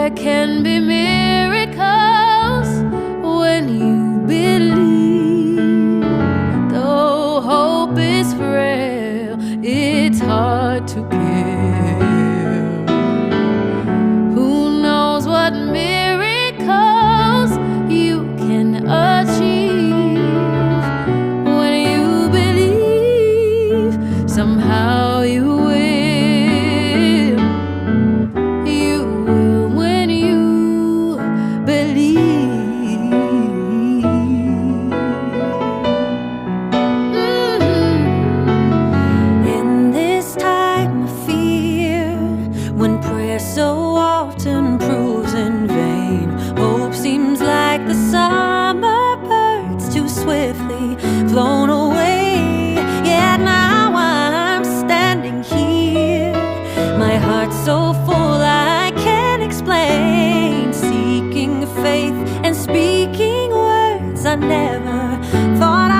there can be miracles when you believe. Though hope is frail, it's hard to kill. Who knows what miracles you can achieve when you believe. Somehow you will. So often proves in vain. Hope seems like the summer birds, too swiftly flown away. Yet now I'm standing here, my heart's so full I can't explain, seeking faith and speaking words I never thought